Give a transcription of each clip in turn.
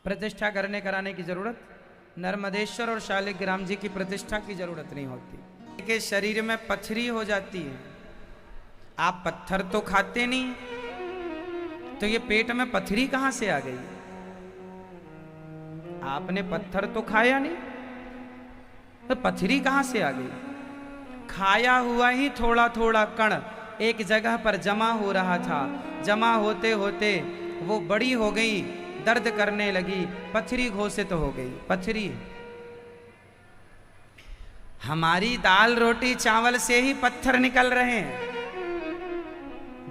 प्रतिष्ठा करने कराने की जरूरत, नर्मदेश्वर और शालिग्राम जी की प्रतिष्ठा की जरूरत नहीं होती। के शरीर में पथरी हो जाती है। आप पत्थर तो खाते नहीं, तो ये पेट में पथरी कहां से आ गई? आपने पत्थर तो खाया नहीं, तो पथरी कहां से आ गई? खाया हुआ ही थोड़ा थोड़ा कण एक जगह पर जमा हो रहा था, जमा होते होते वो बड़ी हो गई, दर्द करने लगी, पथरी घोषित हो गई। पथरी हमारी दाल रोटी चावल से ही पत्थर निकल रहे हैं,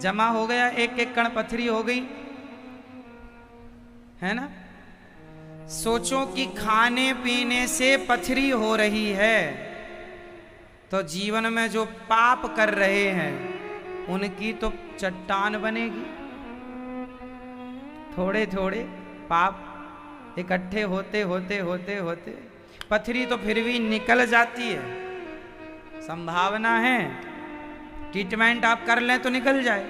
जमा हो गया, एक एक कण पथरी हो गई, है ना। सोचो कि खाने पीने से पथरी हो रही है, तो जीवन में जो पाप कर रहे हैं उनकी तो चट्टान बनेगी। थोड़े थोड़े पाप इकट्ठे होते होते होते होते पथरी तो फिर भी निकल जाती है। संभावना है, ट्रीटमेंट आप कर लें तो निकल जाए,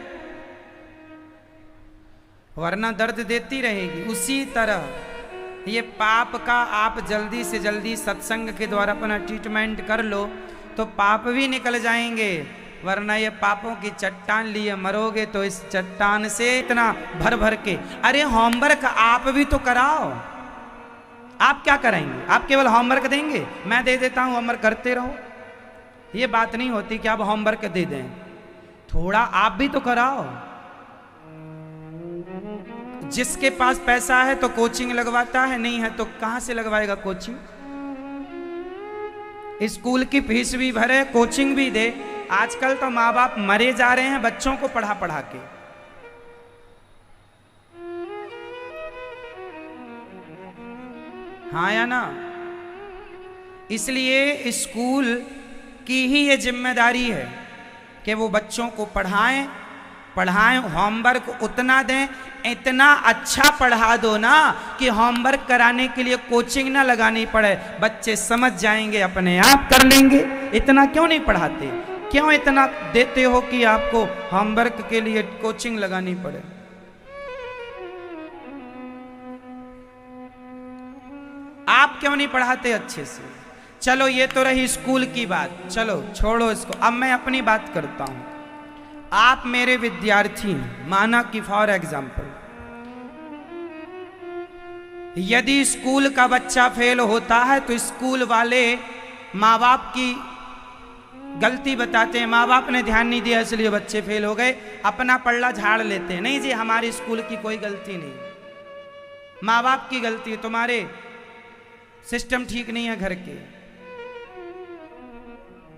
वरना दर्द देती रहेगी। उसी तरह ये पाप का आप जल्दी से जल्दी सत्संग के द्वारा अपना ट्रीटमेंट कर लो तो पाप भी निकल जाएंगे, वरना ये पापों की चट्टान लिए मरोगे तो इस चट्टान से इतना भर भर के। अरे होमवर्क आप भी तो कराओ, आप क्या कराएंगे? आप केवल होमवर्क देंगे, मैं दे देता हूं होमवर्क करते रहो, ये बात नहीं होती कि आप होमवर्क दे दें, थोड़ा आप भी तो कराओ। जिसके पास पैसा है तो कोचिंग लगवाता है, नहीं है तो कहां से लगवाएगा कोचिंग? स्कूल की फीस भी भरे, कोचिंग भी दे। आजकल तो माँ बाप मरे जा रहे हैं बच्चों को पढ़ा पढ़ा के। हाँ या ना? इसलिए स्कूल की ही ये जिम्मेदारी है कि वो बच्चों को पढ़ाएं, होमवर्क उतना दें, इतना अच्छा पढ़ा दो ना कि होमवर्क कराने के लिए कोचिंग ना लगानी पड़े, बच्चे समझ जाएंगे, अपने आप कर लेंगे। इतना क्यों नहीं पढ़ाते? क्यों इतना देते हो कि आपको होमवर्क के लिए कोचिंग लगानी पड़े? आप क्यों नहीं पढ़ाते अच्छे से? चलो ये तो रही स्कूल की बात, चलो छोड़ो इसको, अब मैं अपनी बात करता हूं। आप मेरे विद्यार्थी, माना कि फॉर एग्जाम्पल यदि स्कूल का बच्चा फेल होता है तो स्कूल वाले माँ बाप की गलती बताते हैं, माँ बाप ने ध्यान नहीं दिया इसलिए बच्चे फेल हो गए, अपना पल्ला झाड़ लेते हैं। नहीं जी, हमारी स्कूल की कोई गलती नहीं, माँ बाप की गलती, तुम्हारे सिस्टम ठीक नहीं है घर के।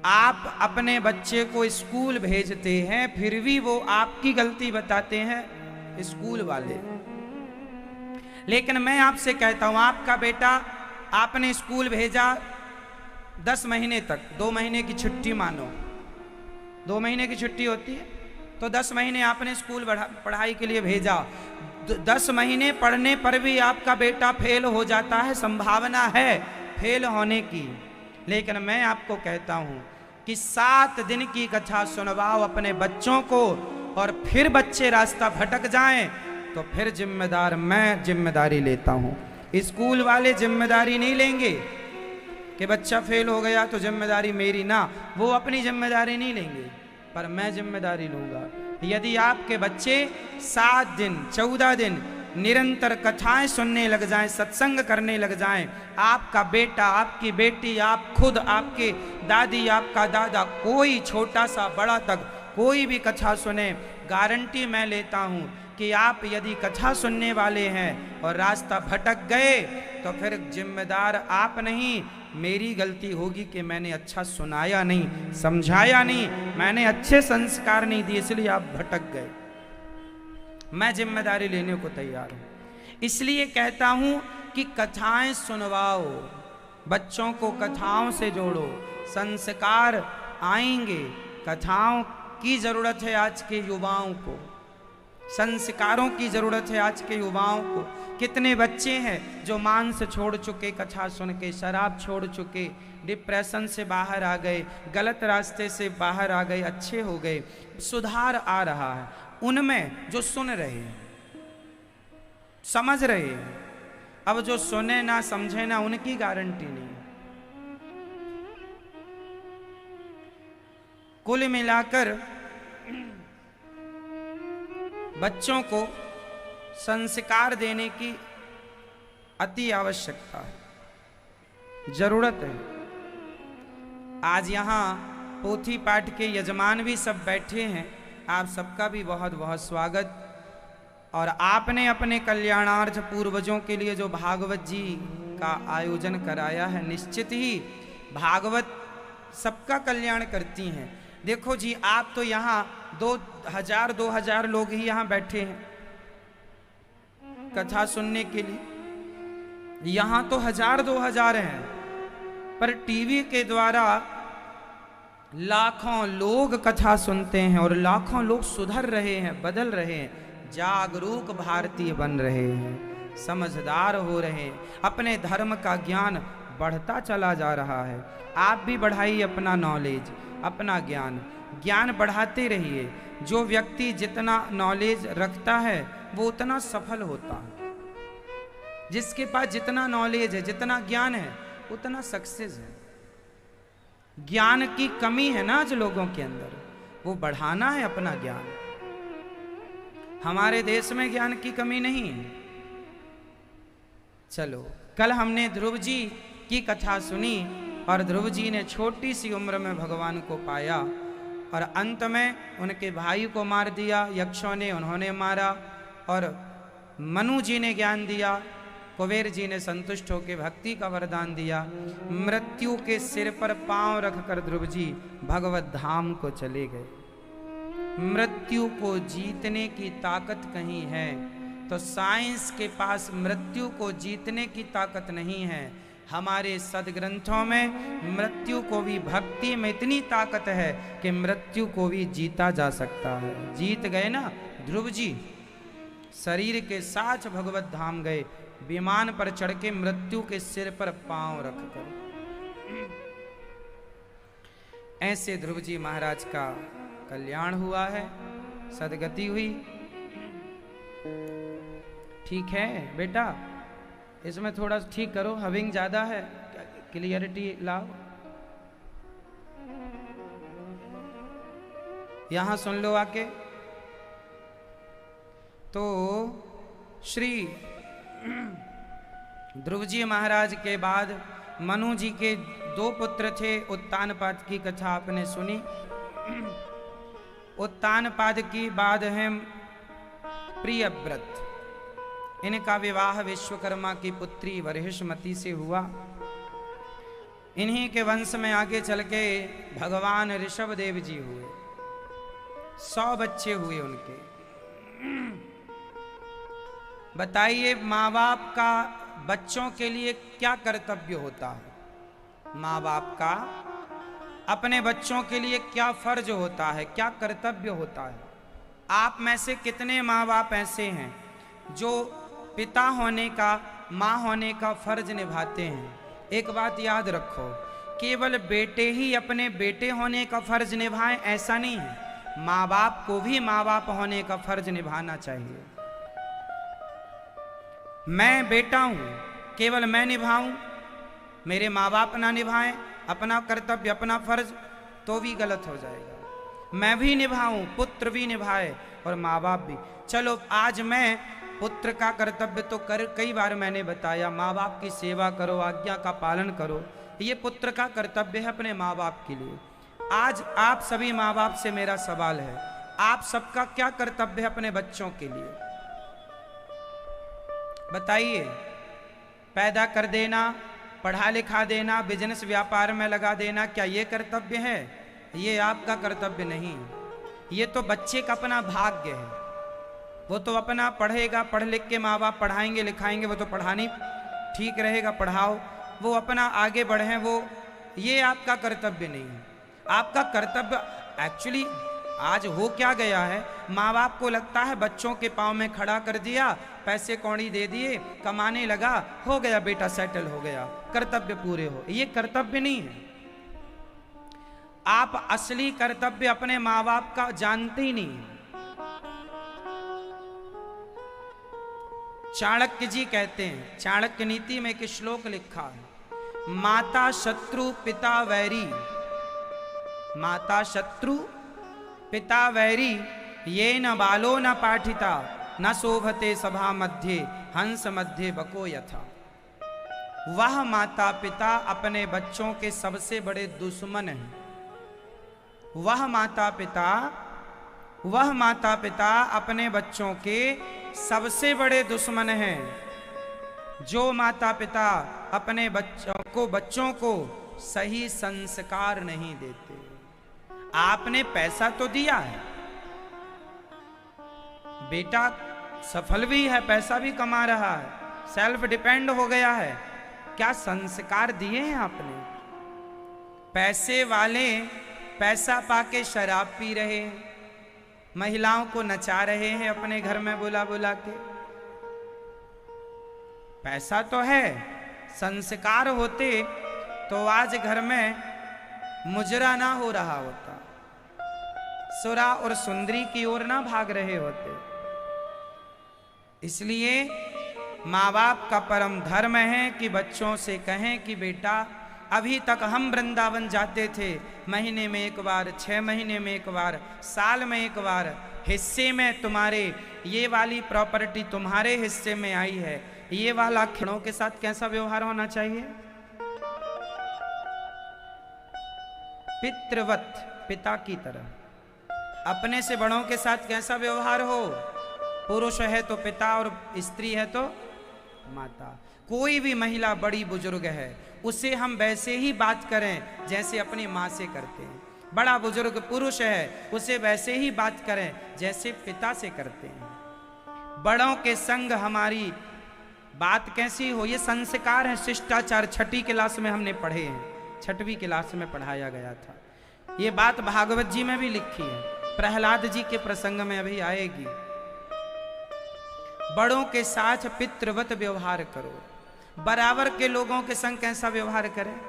आप अपने बच्चे को स्कूल भेजते हैं, फिर भी वो आपकी गलती बताते हैं स्कूल वाले। लेकिन मैं आपसे कहता हूं, आपका बेटा आपने स्कूल भेजा 10 महीने तक, 2 महीने की छुट्टी मानो, 2 महीने की छुट्टी होती है, तो 10 महीने आपने स्कूल पढ़ाई के लिए भेजा। 10 महीने पढ़ने पर भी आपका बेटा फेल हो जाता है, संभावना है फेल होने की। लेकिन मैं आपको कहता हूं कि 7 दिन की कथा सुनवाओ अपने बच्चों को, और फिर बच्चे रास्ता भटक जाएं तो फिर जिम्मेदार मैं जिम्मेदारी लेता हूं। स्कूल वाले जिम्मेदारी नहीं लेंगे कि बच्चा फेल हो गया तो जिम्मेदारी मेरी, ना, वो अपनी जिम्मेदारी नहीं लेंगे, पर मैं जिम्मेदारी लूंगा। यदि आपके बच्चे 7 दिन 14 दिन निरंतर कथाएं सुनने लग जाएं, सत्संग करने लग जाएं, आपका बेटा, आपकी बेटी, आप खुद, आपके दादी, आपका दादा, कोई छोटा सा बड़ा तक कोई भी कथा सुने, गारंटी मैं लेता हूं कि आप यदि कथा सुनने वाले हैं और रास्ता भटक गए तो फिर जिम्मेदार आप नहीं, मेरी गलती होगी कि मैंने अच्छा सुनाया नहीं, समझाया नहीं, मैंने अच्छे संस्कार नहीं दिए, इसलिए आप भटक गए। मैं जिम्मेदारी लेने को तैयार हूं। इसलिए कहता हूं कि कथाएं सुनवाओ, बच्चों को कथाओं से जोड़ो, संस्कार आएंगे। कथाओं की जरूरत है आज के युवाओं को, संस्कारों की जरूरत है आज के युवाओं को। कितने बच्चे हैं जो मांस छोड़ चुके कथा सुन के, शराब छोड़ चुके, डिप्रेशन से बाहर आ गए, गलत रास्ते से बाहर आ गए, अच्छे हो गए, सुधार आ रहा है उनमें जो सुन रहे हैं, समझ रहे हैं। अब जो सुने ना समझे ना, उनकी गारंटी नहीं। कुल मिलाकर बच्चों को संस्कार देने की अति आवश्यकता है, जरूरत है। आज यहाँ पोथी पाठ के यजमान भी सब बैठे हैं, आप सबका भी बहुत बहुत स्वागत। और आपने अपने कल्याणार्थ पूर्वजों के लिए जो भागवत जी का आयोजन कराया है, निश्चित ही भागवत सबका कल्याण करती हैं। देखो जी, आप तो यहाँ 2000 लोग ही यहाँ बैठे हैं कथा सुनने के लिए। यहाँ तो 1000-2000 हैं, पर टीवी के द्वारा लाखों लोग कथा सुनते हैं और लाखों लोग सुधर रहे हैं, बदल रहे हैं, जागरूक भारतीय बन रहे हैं, समझदार हो रहे हैं, अपने धर्म का ज्ञान बढ़ता चला जा रहा है। आप भी बढ़ाइए अपना नॉलेज, अपना ज्ञान बढ़ाते रहिए। जो व्यक्ति जितना नॉलेज रखता है वो उतना सफल होता है। जिसके पास जितना नॉलेज है, जितना ज्ञान है, उतना सक्सेस है। ज्ञान की कमी है ना आज लोगों के अंदर, वो बढ़ाना है अपना ज्ञान। हमारे देश में ज्ञान की कमी नहीं है। चलो, कल हमने ध्रुव जी की कथा सुनी और ध्रुव जी ने छोटी सी उम्र में भगवान को पाया और अंत में उनके भाई को मार दिया यक्षों ने, उन्होंने मारा। और मनु जी ने ज्ञान दिया, कुबेर जी ने संतुष्ट होकर भक्ति का वरदान दिया। मृत्यु के सिर पर पांव रखकर ध्रुव जी भगवत धाम को चले गए। मृत्यु को जीतने की ताकत कहीं है तो साइंस के पास मृत्यु को जीतने की ताकत नहीं है। हमारे सदग्रंथों में मृत्यु को भी, भक्ति में इतनी ताकत है कि मृत्यु को भी जीता जा सकता है। जीत गए ना ध्रुव जी, शरीर के साथ भगवत धाम गए, विमान पर चढ़ के मृत्यु के सिर पर पांव रखकर। ऐसे ध्रुव जी महाराज का कल्याण हुआ है, सदगति हुई। ठीक है बेटा, इसमें थोड़ा ठीक करो, हविंग ज्यादा है, क्लियरिटी लाओ। यहां सुन लो आके। तो श्री ध्रुव जी महाराज के बाद मनु जी के 2 पुत्र थे। उत्तानपाद की कथा आपने सुनी। उत्तानपाद की बाद है प्रियव्रत। इनका विवाह विश्वकर्मा की पुत्री वरहिष्मति से हुआ। इन्हीं के वंश में आगे चल के भगवान ऋषभ देव जी हुए। 100 बच्चे हुए उनके। बताइए, माँ बाप का बच्चों के लिए क्या कर्तव्य होता है? माँ बाप का अपने बच्चों के लिए क्या फर्ज होता है, क्या कर्तव्य होता है? आप में से कितने माँ बाप ऐसे हैं जो पिता होने का, माँ होने का फर्ज निभाते हैं? एक बात याद रखो, केवल बेटे ही अपने बेटे होने का फर्ज निभाएं ऐसा नहीं है। माँ बाप को भी माँ बाप होने का फर्ज निभाना चाहिए। मैं बेटा हूं, केवल मैं निभाऊं, मेरे माँ बाप ना निभाएं अपना कर्तव्य, अपना फर्ज, तो भी गलत हो जाएगा। मैं भी निभाऊं, पुत्र भी निभाए और माँ बाप भी। चलो, आज मैं पुत्र का कर्तव्य तो कई बार मैंने बताया, माँ बाप की सेवा करो, आज्ञा का पालन करो, ये पुत्र का कर्तव्य है अपने माँ बाप के लिए। आज आप सभी माँ बाप से मेरा सवाल है, आप सबका क्या कर्तव्य है अपने बच्चों के लिए? बताइए। पैदा कर देना, पढ़ा लिखा देना, बिजनेस व्यापार में लगा देना, क्या ये कर्तव्य है? ये आपका कर्तव्य नहीं है। ये तो बच्चे का अपना भाग्य है। वो तो अपना पढ़ेगा, पढ़ लिख के माँ बाप पढ़ाएंगे लिखाएंगे, वो तो पढ़ानी ठीक रहेगा, पढ़ाओ, वो अपना आगे बढ़े, वो ये आपका कर्तव्य नहीं है। आपका कर्तव्य एक्चुअली आज हो क्या गया है, माँ बाप को लगता है बच्चों के पाँव में खड़ा कर दिया, पैसे कौड़ी दे दिए, कमाने लगा, हो गया बेटा, सेटल हो गया, कर्तव्य पूरे हो। ये कर्तव्य नहीं है। आप असली कर्तव्य अपने माँ बाप का जानते ही नहीं। चाणक्य जी कहते हैं, चाणक्य नीति में एक श्लोक लिखा है, माता शत्रु पिता वैरी, माता शत्रु पिता वैरी, ये न बालो न पाठिता, न शोभते सभा मध्य, हंस मध्य बको यथा। वह माता पिता अपने बच्चों के सबसे बड़े दुश्मन हैं। वह माता पिता अपने बच्चों के सबसे बड़े दुश्मन हैं। जो माता पिता अपने बच्चों को सही संस्कार नहीं देते। आपने पैसा तो दिया है, बेटा सफल भी है, पैसा भी कमा रहा है, सेल्फ डिपेंड हो गया है, क्या संस्कार दिए हैं आपने? पैसे वाले पैसा पाके शराब पी रहे हैं, महिलाओं को नचा रहे हैं अपने घर में बुला बुला के। पैसा तो है, संस्कार होते तो आज घर में मुजरा ना हो रहा होता, सुरा और सुंदरी की ओर ना भाग रहे होते। इसलिए माँ बाप का परम धर्म है कि बच्चों से कहें कि बेटा अभी तक हम वृंदावन जाते थे, महीने में एक बार, 6 महीने में एक बार, साल में एक बार, हिस्से में तुम्हारे ये वाली प्रॉपर्टी तुम्हारे हिस्से में आई है, ये वाला खिड़ों के साथ कैसा व्यवहार होना चाहिए? पितृवत, पिता की तरह। अपने से बड़ों के साथ कैसा व्यवहार हो? पुरुष है तो पिता और स्त्री है तो माता। कोई भी महिला बड़ी बुजुर्ग है, उसे हम वैसे ही बात करें जैसे अपनी माँ से करते हैं। बड़ा बुजुर्ग पुरुष है, उसे वैसे ही बात करें जैसे पिता से करते हैं। बड़ों के संग हमारी बात कैसी हो, ये संस्कार है, शिष्टाचार। 6ठी क्लास में हमने पढ़े हैं, 6वीं क्लास में पढ़ाया गया था। ये बात भागवत जी में भी लिखी है, प्रहलाद जी के प्रसंग में अभी आएगी। बड़ों के साथ पितृवत व्यवहार करो। बराबर के लोगों के संग कैसा व्यवहार करें?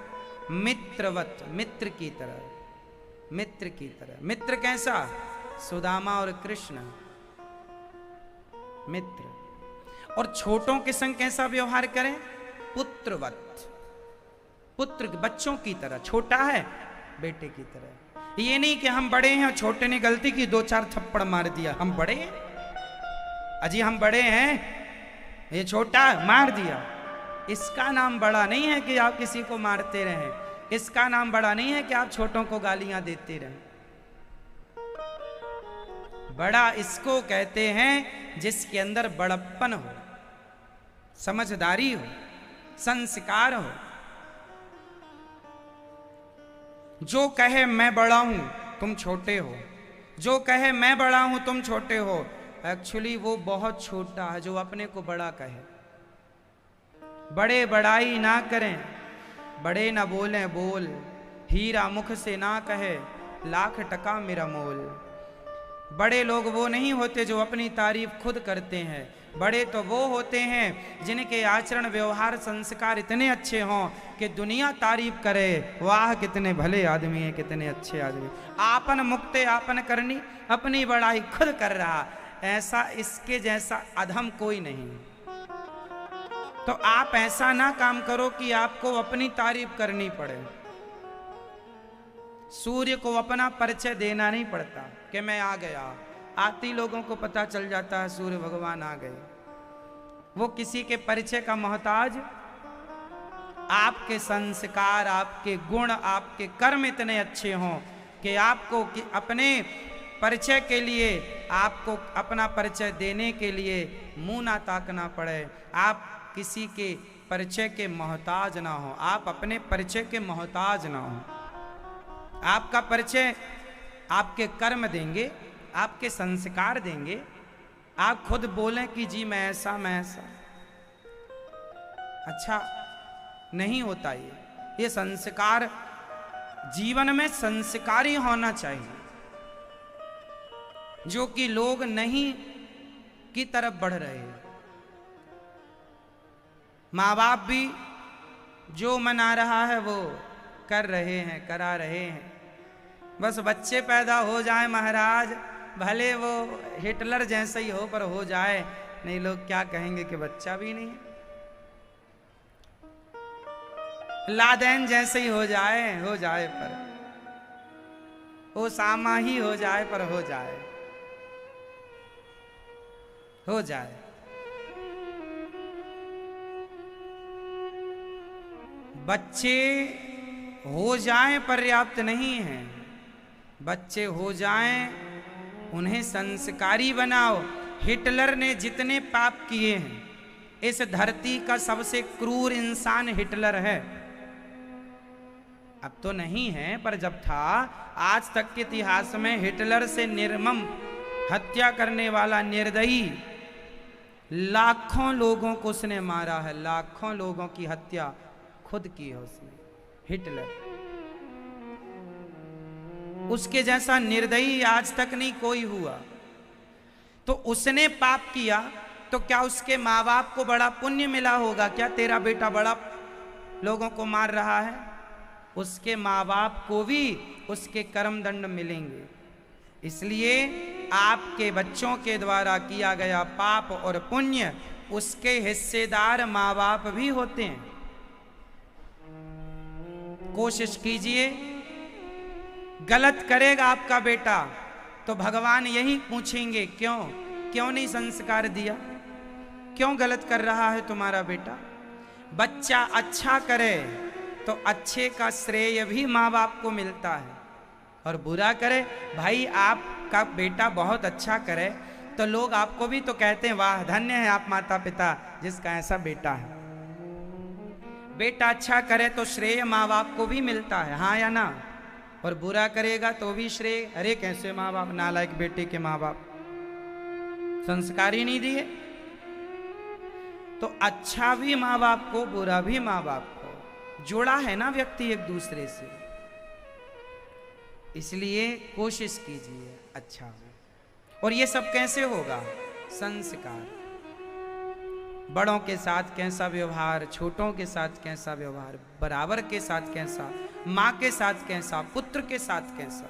मित्रवत, मित्र की तरह, मित्र की तरह। मित्र कैसा? सुदामा और कृष्ण मित्र। और छोटों के संग कैसा व्यवहार करें? पुत्रवत, पुत्र बच्चों की तरह। छोटा है बेटे की तरह। ये नहीं कि हम बड़े हैं और छोटे ने गलती की 2-4 थप्पड़ मार दिया, हम बड़े हैं, अजी हम बड़े हैं, ये छोटा मार दिया। इसका नाम बड़ा नहीं है कि आप किसी को मारते रहें। इसका नाम बड़ा नहीं है कि आप छोटों को गालियां देते रहें। बड़ा इसको कहते हैं जिसके अंदर बड़प्पन हो, समझदारी हो, संस्कार हो। जो कहे मैं बड़ा हूं तुम छोटे हो, जो कहे मैं बड़ा हूं तुम छोटे हो, एक्चुअली वो बहुत छोटा है जो अपने को बड़ा कहे। बड़े बड़ाई ना करें, बड़े ना बोलें बोल, हीरा मुख से ना कहे लाख टका मेरा मोल। बड़े लोग वो नहीं होते जो अपनी तारीफ खुद करते हैं। बड़े तो वो होते हैं जिनके आचरण व्यवहार संस्कार इतने अच्छे हों कि दुनिया तारीफ करे, वाह कितने भले आदमी हैं, कितने अच्छे आदमी। आपन मुक्ते आपन करनी, अपनी बड़ाई खुद कर रहा, ऐसा इसके जैसा अधम कोई नहीं। तो आप ऐसा ना काम करो कि आपको अपनी तारीफ करनी पड़े। सूर्य को अपना परिचय देना नहीं पड़ता कि मैं आ गया, आती लोगों को पता चल जाता है सूर्य भगवान आ गए। वो किसी के परिचय का मोहताज। आपके संस्कार, आपके गुण, आपके कर्म इतने अच्छे हों कि आपको अपने परिचय के लिए, आपको अपना परिचय देने के लिए मुंह ना ताकना पड़े। आप किसी के परिचय के मोहताज ना हो, आप अपने परिचय के मोहताज ना हो। आपका परिचय आपके कर्म देंगे, आपके संस्कार देंगे। आप खुद बोलें कि जी मैं ऐसा, मैं ऐसा, अच्छा नहीं होता। ये संस्कार, जीवन में संस्कारी होना चाहिए जो कि लोग नहीं की तरफ बढ़ रहे हैं। माँ बाप भी जो मना रहा है वो कर रहे हैं, करा रहे हैं। बस बच्चे पैदा हो जाए महाराज, भले वो हिटलर जैसे ही हो पर हो जाए, नहीं लोग क्या कहेंगे कि बच्चा भी नहीं है। लादेन जैसे ही हो जाए पर ओसामा ही हो जाए पर हो जाए। बच्चे हो जाएं पर्याप्त नहीं है, बच्चे हो जाएं उन्हें संस्कारी बनाओ। हिटलर ने जितने पाप किए हैं, इस धरती का सबसे क्रूर इंसान हिटलर है। अब तो नहीं है, पर जब था, आज तक के इतिहास में हिटलर से निर्मम हत्या करने वाला निर्दयी लाखों लोगों को उसने मारा है, लाखों लोगों की हत्या खुद की है उसने, हिटलर। उसके जैसा निर्दयी आज तक नहीं कोई हुआ। तो उसने पाप किया तो क्या उसके माँ बाप को बड़ा पुण्य मिला होगा क्या? तेरा बेटा बड़ा लोगों को मार रहा है, उसके माँ बाप को भी उसके कर्म दंड मिलेंगे। इसलिए आपके बच्चों के द्वारा किया गया पाप और पुण्य उसके हिस्सेदार माँ बाप भी होते हैं। कोशिश कीजिए, गलत करेगा आपका बेटा तो भगवान यही पूछेंगे क्यों नहीं संस्कार दिया, क्यों गलत कर रहा है तुम्हारा बेटा। बच्चा अच्छा करे तो अच्छे का श्रेय भी माँ बाप को मिलता है, और बुरा करे, भाई आपका बेटा बहुत अच्छा करे तो लोग आपको भी तो कहते हैं वाह धन्य है आप माता पिता जिसका ऐसा बेटा है। बेटा अच्छा करे तो श्रेय माँ बाप को भी मिलता है, हाँ या ना? और बुरा करेगा तो भी श्रेय। अरे कैसे माँ बाप, नालायक बेटे के माँ बाप संस्कार ही नहीं दिए। तो अच्छा भी माँ बाप को, बुरा भी माँ बाप को, जोड़ा है ना व्यक्ति एक दूसरे से। इसलिए कोशिश कीजिए अच्छा हो। और ये सब कैसे होगा? संस्कार। बड़ों के साथ कैसा व्यवहार, छोटों के साथ कैसा व्यवहार, बराबर के साथ कैसा, माँ के साथ कैसा, पुत्र के साथ कैसा।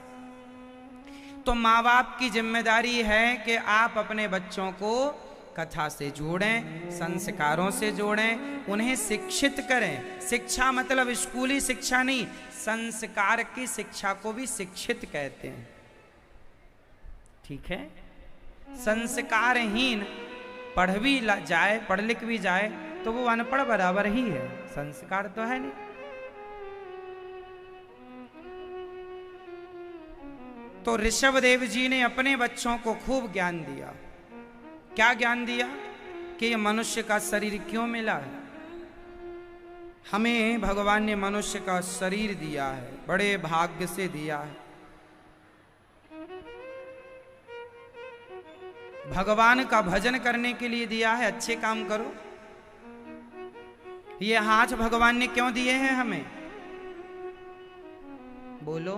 तो माँ बाप की जिम्मेदारी है कि आप अपने बच्चों को कथा से जोड़ें, संस्कारों से जोड़ें, उन्हें शिक्षित करें। शिक्षा मतलब स्कूली शिक्षा नहीं, संस्कार की शिक्षा को भी शिक्षित कहते हैं, ठीक है? संस्कारहीन पढ़ भी जाए, पढ़ लिख भी जाए तो वो अनपढ़ बराबर ही है, संस्कार तो है नहीं। तो ऋषभदेव जी ने अपने बच्चों को खूब ज्ञान दिया। क्या ज्ञान दिया? कि ये मनुष्य का शरीर क्यों मिला है। हमें भगवान ने मनुष्य का शरीर दिया है, बड़े भाग्य से दिया है। भगवान का भजन करने के लिए दिया है, अच्छे काम करो। ये हाथ भगवान ने क्यों दिए हैं हमें? बोलो।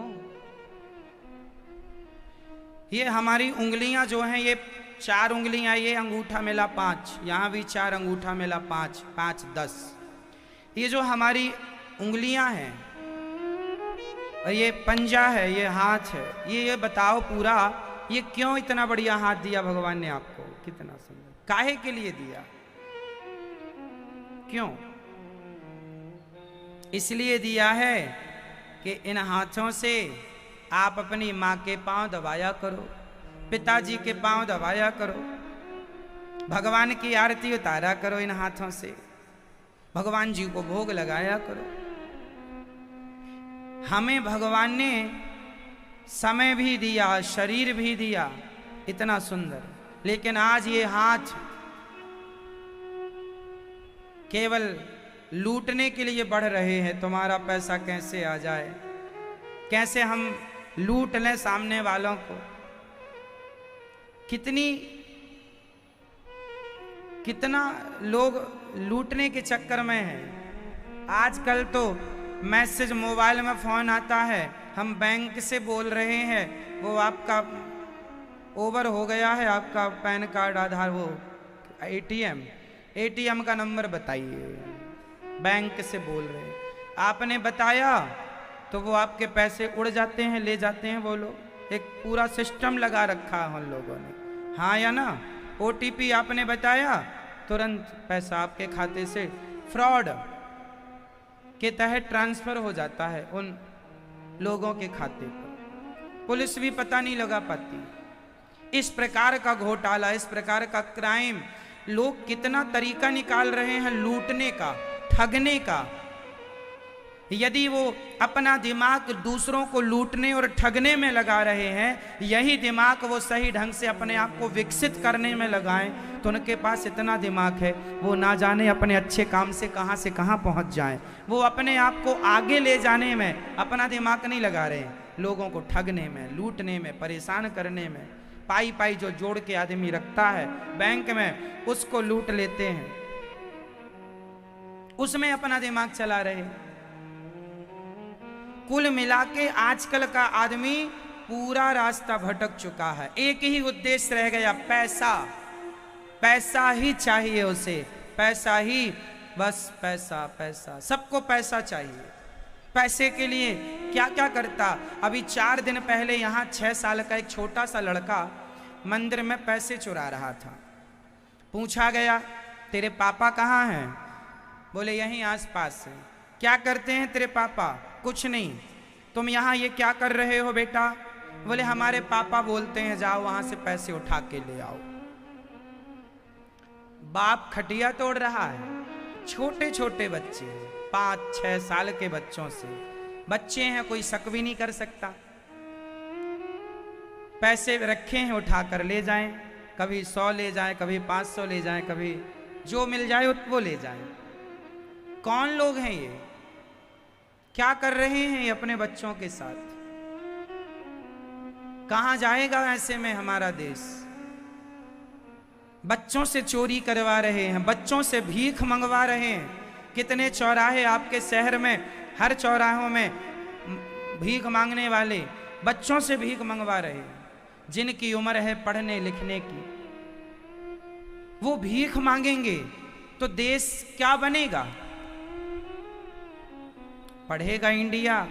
ये हमारी उंगलियां जो हैं, ये 4 उंगलियां, ये अंगूठा मिला 5, यहां भी 4 अंगूठा मिला 5, 5 10। ये जो हमारी उंगलियां हैं और ये पंजा है, ये हाथ है, ये बताओ पूरा ये क्यों इतना बढ़िया हाथ दिया भगवान ने आपको? कितना सुंदर, काहे के लिए दिया? क्यों? इसलिए दिया है कि इन हाथों से आप अपनी माँ के पांव दबाया करो, पिताजी के पांव दबाया करो, भगवान की आरती उतारा करो इन हाथों से, भगवान जी को भोग लगाया करो। हमें भगवान ने समय भी दिया, शरीर भी दिया, इतना सुंदर, लेकिन आज ये हाथ केवल लूटने के लिए बढ़ रहे हैं। तुम्हारा पैसा कैसे आ जाए, कैसे हम लूट लें सामने वालों को। कितना लोग लूटने के चक्कर में हैं। आजकल तो मैसेज मोबाइल में फोन आता है, हम बैंक से बोल रहे हैं, वो आपका ओवर हो गया है, आपका पैन कार्ड, आधार, वो एटीएम का नंबर बताइए। बैंक से बोल रहे हैं, आपने बताया तो वो आपके पैसे उड़ जाते हैं, ले जाते हैं वो लोग। एक पूरा सिस्टम लगा रखा है हम लोगों ने, हाँ या ना? ओटीपी आपने बताया, तुरंत पैसा आपके खाते से फ्रॉड के तहत ट्रांसफर हो जाता है उन लोगों के खाते पर, पुलिस भी पता नहीं लगा पाती। इस प्रकार का घोटाला, इस प्रकार का क्राइम, लोग कितना तरीका निकाल रहे हैं लूटने का, ठगने का। यदि वो अपना दिमाग दूसरों को लूटने और ठगने में लगा रहे हैं, यही दिमाग वो सही ढंग से अपने आप को विकसित करने में लगाएं, तो उनके पास इतना दिमाग है वो ना जाने अपने अच्छे काम से कहां पहुंच जाएं। वो अपने आप को आगे ले जाने में अपना दिमाग नहीं लगा रहे हैं, लोगों को ठगने में, लूटने में, परेशान करने में। पाई पाई जो जोड़ के आदमी रखता है बैंक में, उसको लूट लेते हैं, उसमें अपना दिमाग चला रहे। कुल मिला के आजकल का आदमी पूरा रास्ता भटक चुका है। एक ही उद्देश्य रह गया, पैसा। पैसा ही चाहिए उसे, पैसा ही, बस पैसा पैसा, सबको पैसा चाहिए। पैसे के लिए क्या क्या करता। अभी 4 दिन पहले यहाँ 6 साल का एक छोटा सा लड़का मंदिर में पैसे चुरा रहा था। पूछा गया, तेरे पापा कहाँ हैं? बोले यहीं आसपास है। क्या करते हैं तेरे पापा? कुछ नहीं। तुम यहाँ ये क्या कर रहे हो बेटा? बोले हमारे पापा बोलते हैं जाओ वहां से पैसे उठा के ले आओ। बाप खटिया तोड़ रहा है, छोटे छोटे बच्चे, 5-6 साल के बच्चों से। बच्चे हैं, कोई शक भी नहीं कर सकता। पैसे रखे हैं, उठा कर ले जाएं, कभी 100 ले जाएं, कभी 500 ले जाएं, कभी जो मिल जाए वो ले जाएं। कौन लोग हैं ये? क्या कर रहे हैं ये अपने बच्चों के साथ? कहां जाएगा ऐसे में हमारा देश? बच्चों से चोरी करवा रहे हैं, बच्चों से भीख मंगवा रहे हैं। कितने चौराहे आपके शहर में, हर चौराहों में भीख मांगने वाले बच्चों से भीख मंगवा रहे हैं, जिनकी उम्र है पढ़ने लिखने की। वो भीख मांगेंगे तो देश क्या बनेगा? पढ़ेगा इंडिया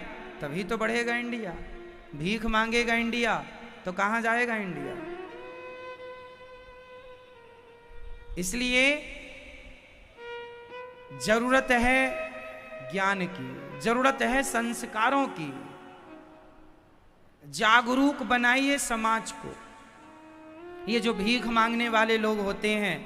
तभी तो बढ़ेगा इंडिया। भीख मांगेगा इंडिया तो कहां जाएगा इंडिया? इसलिए जरूरत है ज्ञान की, जरूरत है संस्कारों की। जागरूक बनाइए समाज को। ये जो भीख मांगने वाले लोग होते हैं,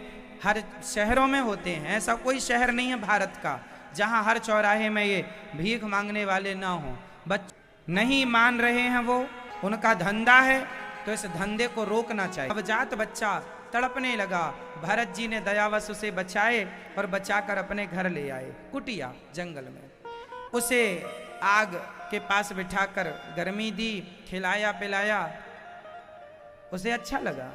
हर शहरों में होते हैं। ऐसा कोई शहर नहीं है भारत का जहां हर चौराहे में ये भीख मांगने वाले ना हो। बच्चे नहीं मान रहे हैं, वो उनका धंधा है, तो इस धंधे को रोकना चाहिए। अब जात बच्चा तड़पने लगा, भरत जी ने दयावश उसे बचाए और बचाकर अपने घर ले आए, कुटिया जंगल में। उसे आग के पास बिठाकर गर्मी दी, खिलाया पिलाया, उसे अच्छा लगा।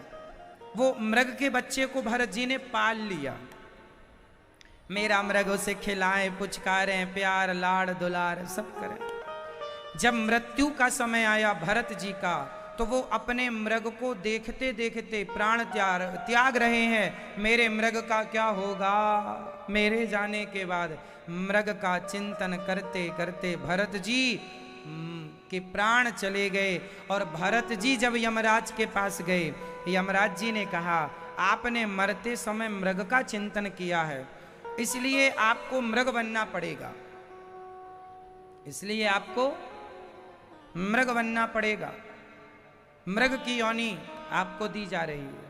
वो मृग के बच्चे को भरत जी ने पाल लिया। मेरा मृग, उसे खिलाएं, पुचकारें, प्यार लाड़ दुलार सब करें। जब मृत्यु का समय आया भरत जी का, तो वो अपने मृग को देखते देखते प्राण त्याग रहे हैं। मेरे मृग का क्या होगा मेरे जाने के बाद? मृग का चिंतन करते करते भरत जी के प्राण चले गए। और भरत जी जब यमराज के पास गए, यमराज जी ने कहा, आपने मरते समय मृग का चिंतन किया है, इसलिए आपको मृग बनना पड़ेगा, इसलिए आपको मृग बनना पड़ेगा। मृग की योनि आपको दी जा रही है।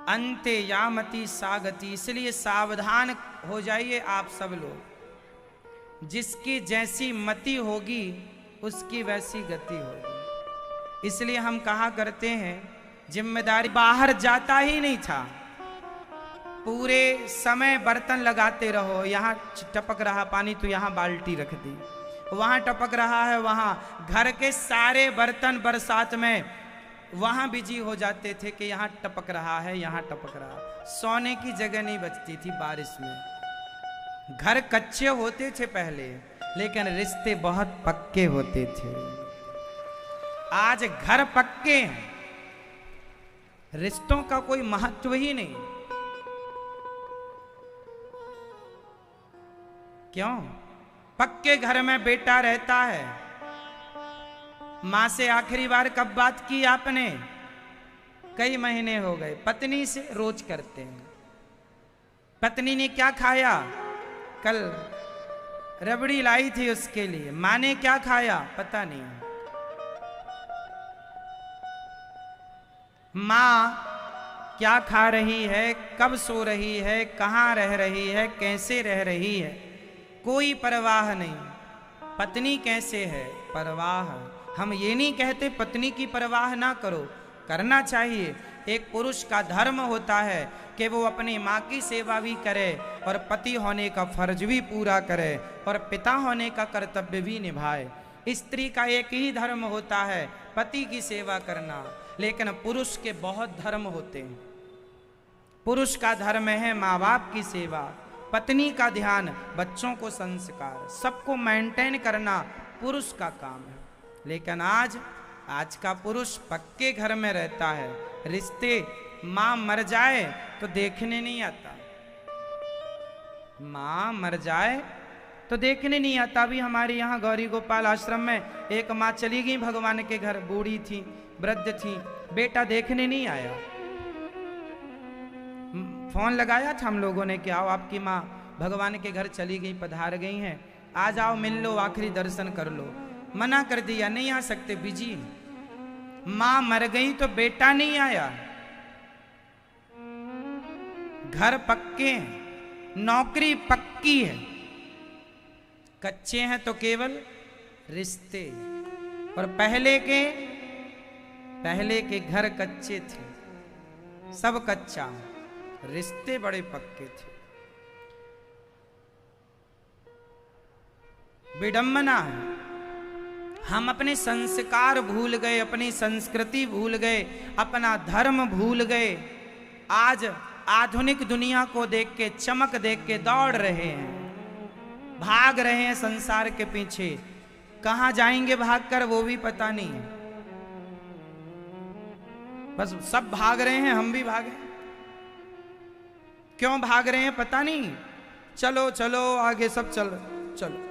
अंते यामति सागति, इसलिए सावधान हो जाइए आप सब लोग। जिसकी जैसी मति होगी उसकी वैसी गति होगी। इसलिए हम कहा करते हैं, जिम्मेदारी बाहर जाता ही नहीं था, पूरे समय बर्तन लगाते रहो। यहाँ टपक रहा पानी तो यहाँ बाल्टी रख दी, वहाँ टपक रहा है वहाँ। घर के सारे बर्तन बरसात में वहाँ बिजी हो जाते थे कि यहाँ टपक रहा है, यहाँ टपक रहा। सोने की जगह नहीं बचती थी बारिश में। घर कच्चे होते थे पहले, लेकिन रिश्ते बहुत पक्के होते थे। आज घर पक्के हैं, रिश्तों का कोई महत्व ही नहीं। क्यों? पक्के घर में बेटा रहता है। माँ से आखिरी बार कब बात की आपने? कई महीने हो गए, पत्नी से रोज करते हैं। पत्नी ने क्या खाया? कल रबड़ी लाई थी उसके लिए। माँ ने क्या खाया? पता नहीं। माँ क्या खा रही है, कब सो रही है, कहाँ रह रही है, कैसे रह रही है, कोई परवाह नहीं। पत्नी कैसे है? परवाह। हम ये नहीं कहते पत्नी की परवाह ना करो, करना चाहिए। एक पुरुष का धर्म होता है कि वो अपनी माँ की सेवा भी करे और पति होने का फर्ज भी पूरा करे और पिता होने का कर्तव्य भी निभाए। स्त्री का एक ही धर्म होता है, पति की सेवा करना। लेकिन पुरुष के बहुत धर्म होते हैं। पुरुष का धर्म है माँ बाप की सेवा, पत्नी का ध्यान, बच्चों को संस्कार, सबको मेंटेन करना पुरुष का काम है। लेकिन आज का पुरुष पक्के घर में रहता है। रिश्ते माँ मर जाए तो देखने नहीं आता, माँ मर जाए तो देखने नहीं आता। अभी हमारे यहाँ गौरी गोपाल आश्रम में एक माँ चली गई भगवान के घर, बूढ़ी थी, वृद्ध थी, बेटा देखने नहीं आया। फोन लगाया था हम लोगों ने कि आओ आपकी माँ भगवान के घर चली गई, पधार गई हैं, आ जाओ मिल लो, आखिरी दर्शन कर लो। मना कर दिया, नहीं आ सकते, बिजी। माँ मर गई तो बेटा नहीं आया। घर पक्के हैं, नौकरी पक्की है, कच्चे हैं तो केवल रिश्ते। और पहले के घर कच्चे थे, सब कच्चा, रिश्ते बड़े पक्के थे। विडंबना है, हम अपने संस्कार भूल गए, अपनी संस्कृति भूल गए, अपना धर्म भूल गए। आज आधुनिक दुनिया को देख के, चमक देख के दौड़ रहे हैं, भाग रहे हैं संसार के पीछे। कहां जाएंगे भागकर वो भी पता नहीं है। बस सब भाग रहे हैं, हम भी भागे। क्यों भाग रहे हैं पता नहीं। चलो चलो आगे, सब चलो।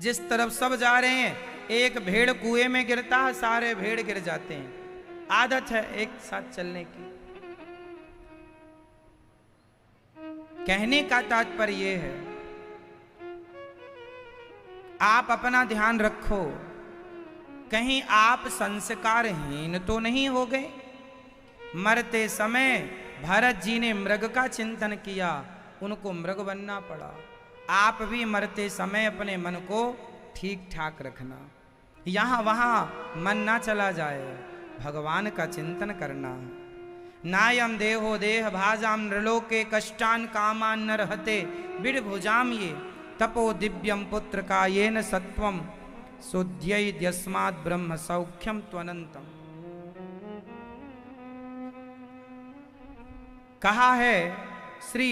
जिस तरफ सब जा रहे हैं, एक भेड़ कुएं में गिरता है, सारे भेड़ गिर जाते हैं। आदत है एक साथ चलने की। कहने का तात्पर्य यह है, आप अपना ध्यान रखो, कहीं आप संस्कारहीन तो नहीं हो गए। मरते समय भरत जी ने मृग का चिंतन किया, उनको मृग बनना पड़ा। आप भी मरते समय अपने मन को ठीक ठाक रखना, यहां वहां मन ना चला जाए, भगवान का चिंतन करना। नायम देहो देह भाजाम नृलोके कष्टान कामान न रहते बिड़भुजाम ये तपो दिव्यम पुत्र का ये न सत्वम सुध्यस्मात् ब्रह्म सौख्यम त्वनंतम। कहा है श्री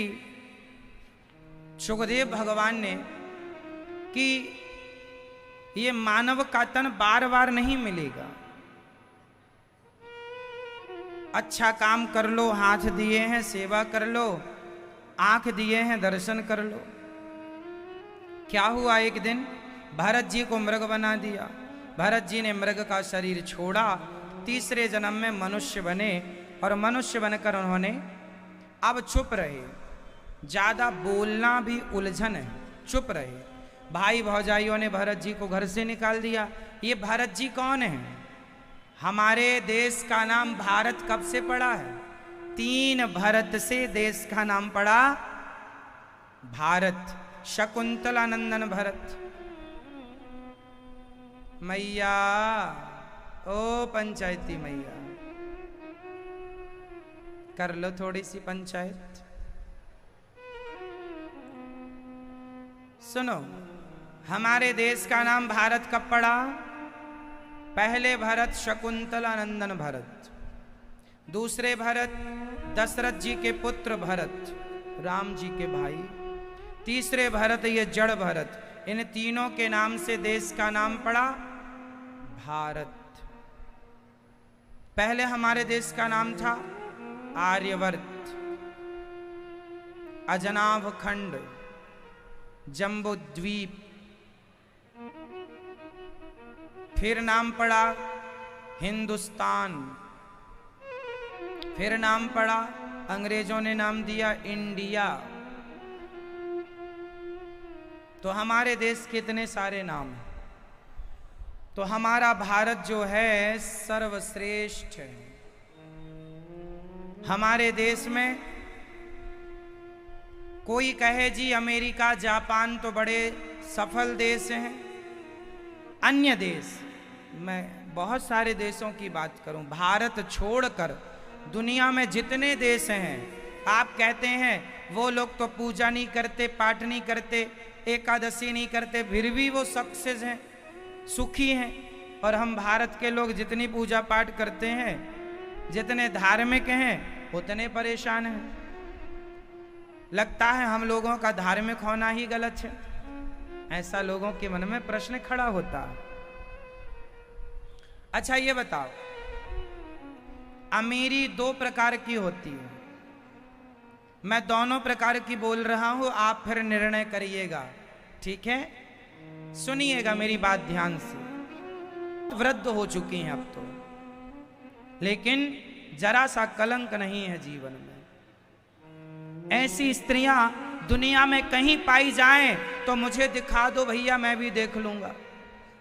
सुखदेव भगवान ने कि ये मानव का तन बार बार नहीं मिलेगा। अच्छा काम कर लो, हाथ दिए हैं सेवा कर लो, आंख दिए हैं दर्शन कर लो। क्या हुआ, एक दिन भरत जी को मृग बना दिया। भरत जी ने मृग का शरीर छोड़ा, तीसरे जन्म में मनुष्य बने और मनुष्य बनकर उन्होंने अब चुप रहे। ज्यादा बोलना भी उलझन है, चुप रहे। भाई भौजाइयों ने भरत जी को घर से निकाल दिया। ये भरत जी कौन है? हमारे देश का नाम भारत कब से पड़ा है? 3 भरत से देश का नाम पड़ा भारत। शकुंतला नंदन भरत। मैया, ओ पंचायती मैया, कर लो थोड़ी सी पंचायत। सुनो, हमारे देश का नाम भारत कब पड़ा? पहले भरत शकुंतला नंदन भरत, दूसरे भरत दशरथ जी के पुत्र भरत, राम जी के भाई, तीसरे भरत ये जड़ भरत। इन तीनों के नाम से देश का नाम पड़ा भारत। पहले हमारे देश का नाम था आर्यवर्त, अजनाभ खंड, जम्बू द्वीप। फिर नाम पड़ा हिंदुस्तान, फिर नाम पड़ा, अंग्रेजों ने नाम दिया इंडिया। तो हमारे देश के इतने सारे नाम हैं। तो हमारा भारत जो है सर्वश्रेष्ठ है। हमारे देश में कोई कहे जी अमेरिका जापान तो बड़े सफल देश हैं, अन्य देश, मैं बहुत सारे देशों की बात करूं, भारत छोड़कर दुनिया में जितने देश हैं, आप कहते हैं वो लोग तो पूजा नहीं करते, पाठ नहीं करते, एकादशी नहीं करते, फिर भी वो सक्सेस हैं, सुखी हैं। और हम भारत के लोग जितनी पूजा पाठ करते हैं, जितने धार्मिक हैं, उतने परेशान हैं। लगता है हम लोगों का धार्मिक होना ही गलत है, ऐसा लोगों के मन में प्रश्न खड़ा होता है। अच्छा ये बताओ, अमीरी दो प्रकार की होती है, मैं दोनों प्रकार की बोल रहा हूं, आप फिर निर्णय करिएगा, ठीक है? सुनिएगा मेरी बात ध्यान से। वृद्ध हो चुकी हैं अब तो, लेकिन जरा सा कलंक नहीं है जीवन में। ऐसी स्त्रियां दुनिया में कहीं पाई जाएं तो मुझे दिखा दो भैया, मैं भी देख लूंगा।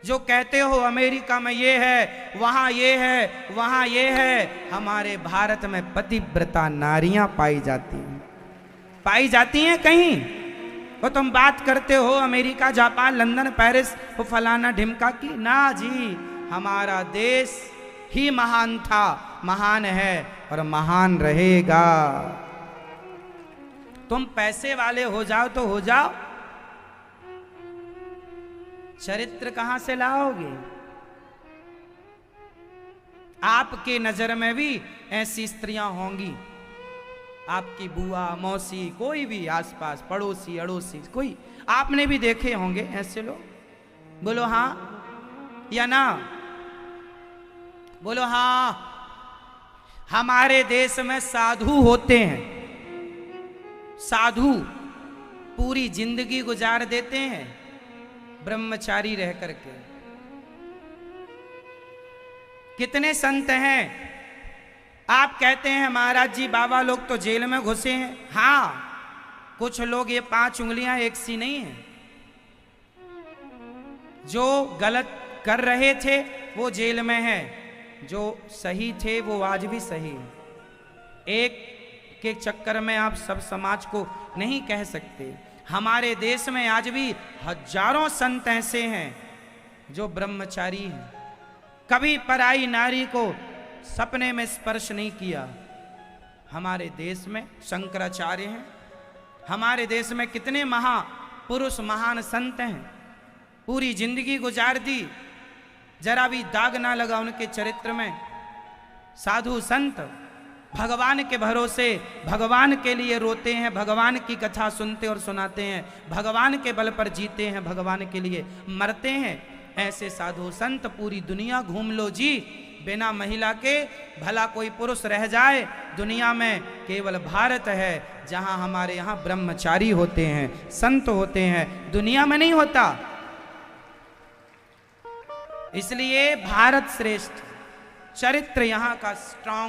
जो कहते हो अमेरिका में ये है, वहां ये है, वहां ये है, हमारे भारत में पतिव्रता नारियां पाई जाती हैं कहीं? वो तुम बात करते हो अमेरिका, जापान, लंदन, पेरिस, वो फलाना ढिमका की, ना जी, हमारा देश ही महान था, महान है और महान रहेगा। तुम पैसे वाले हो जाओ तो हो जाओ, चरित्र कहां से लाओगे? आपके नजर में भी ऐसी स्त्रियां होंगी, आपकी बुआ, मौसी, कोई भी आसपास, पड़ोसी, अड़ोसी, कोई आपने भी देखे होंगे ऐसे लोग। बोलो हाँ या ना? बोलो हाँ। हमारे देश में साधु होते हैं, साधु पूरी जिंदगी गुजार देते हैं ब्रह्मचारी रह करके। कितने संत हैं, आप कहते हैं महाराज जी बाबा लोग तो जेल में घुसे हैं। हाँ, कुछ लोग ये 5 उंगलियां एक सी नहीं है, जो गलत कर रहे थे वो जेल में है, जो सही थे वो आज भी सही है। एक के चक्कर में आप सब समाज को नहीं कह सकते। हमारे देश में आज भी हजारों संत ऐसे हैं जो ब्रह्मचारी हैं, कभी पराई नारी को सपने में स्पर्श नहीं किया। हमारे देश में शंकराचार्य हैं, हमारे देश में कितने महापुरुष, महान संत हैं, पूरी जिंदगी गुजार दी, जरा भी दाग ना लगा उनके चरित्र में। साधु संत भगवान के भरोसे, भगवान के लिए रोते हैं, भगवान की कथा सुनते और सुनाते हैं, भगवान के बल पर जीते हैं, भगवान के लिए मरते हैं। ऐसे साधु संत पूरी दुनिया घूम लो जी, बिना महिला के भला कोई पुरुष रह जाए दुनिया में, केवल भारत है जहां हमारे यहां ब्रह्मचारी होते हैं, संत होते हैं, दुनिया में नहीं होता। इसलिए भारत श्रेष्ठ, चरित्र यहां का स्ट्रांग